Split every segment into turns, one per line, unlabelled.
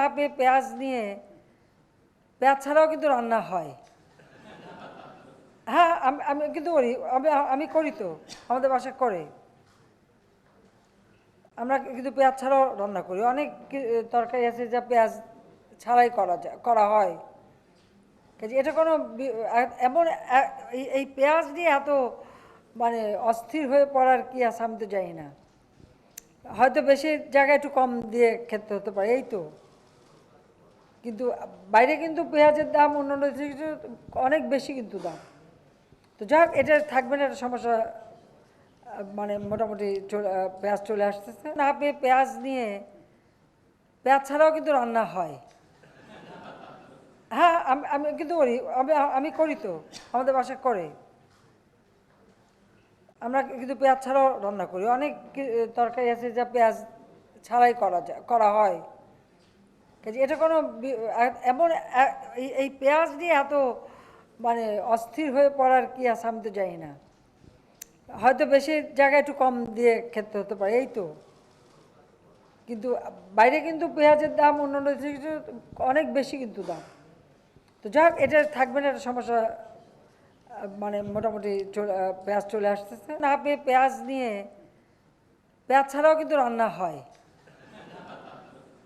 না পেয়ে পেঁয়াজ নিয়ে পেঁয়াজ ছাড়াও কিন্তু রান্না হয়। হ্যাঁ, আমি আমি কিন্তু করি, আমি করি তো, আমাদের বাসায় করে। আমরা কিন্তু পেঁয়াজ ছাড়াও রান্না করি। অনেক তরকারি আছে যা পেঁয়াজ ছাড়াই করা হয়। কাজে এটা কোনো এমন এই পেঁয়াজ নিয়ে এত মানে অস্থির হয়ে পড়ার কি আছে আমি তো জানি না। হয়তো বেশি জায়গায় একটু কম দিয়ে খেতে হতে পারে, এই তো। কিন্তু বাইরে কিন্তু পেঁয়াজের দাম অন্যান্য দেশে অনেক বেশি কিন্তু দাম। তো যাক, এটা থাকবে না, একটা সমস্যা। মানে মোটামুটি পেঁয়াজ চলে আসতেছে না পেয়ে পেঁয়াজ নিয়ে পেঁয়াজ ছাড়াও কিন্তু রান্না হয়। হ্যাঁ, আমি কিন্তু করি, আমি করি তো, আমাদের বাসায় করে। আমরা কিন্তু পেঁয়াজ ছাড়াও রান্না করি। অনেক তরকারি আছে যা পেঁয়াজ ছাড়াই করা হয়। কাজে এটা কোনো এমন এই পেঁয়াজ নিয়ে এত মানে অস্থির হয়ে পড়ার কি আছে আমি তো জানি না। হয়তো বেশি জায়গায় একটু কম দিয়ে খেতে হতে পারে, এই তো। কিন্তু বাইরে কিন্তু পেঁয়াজের দাম অন্যান্য দেশে অনেক বেশি কিন্তু দাম। তো যাক, এটা থাকবে না, একটা সমস্যা। মানে মোটামুটি পেঁয়াজ চলে আসতেছে না পেয়ে পেঁয়াজ নিয়ে পেঁয়াজ ছাড়াও কিন্তু রান্না হয়।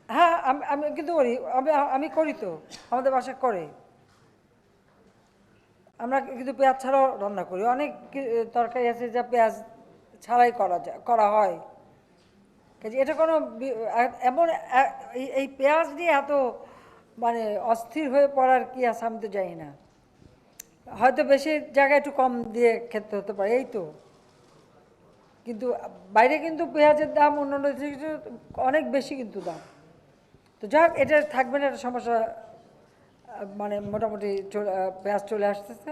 হ্যাঁ, আমি কিন্তু করি, আমি করি তো, আমাদের বাসায় করে। আমরা কিন্তু পেঁয়াজ ছাড়াও রান্না করি। অনেক তরকারি আছে যা পেঁয়াজ ছাড়াই করা হয়। কাজে এটা কোনো এমন এই পেঁয়াজ নিয়ে এত মানে অস্থির হয়ে পড়ার কি আছে আমি তো জানি না। হয়তো বেশি জায়গায় একটু কম দিয়ে খেতে হতে পারে, এই তো। কিন্তু বাইরে কিন্তু পেঁয়াজের দাম অন্যান্য দেশে অনেক বেশি কিন্তু দাম। তো যাক, এটা থাকবে না, একটা সমস্যা। মানে মোটামুটি পেঁয়াজ চলে আসতেছে।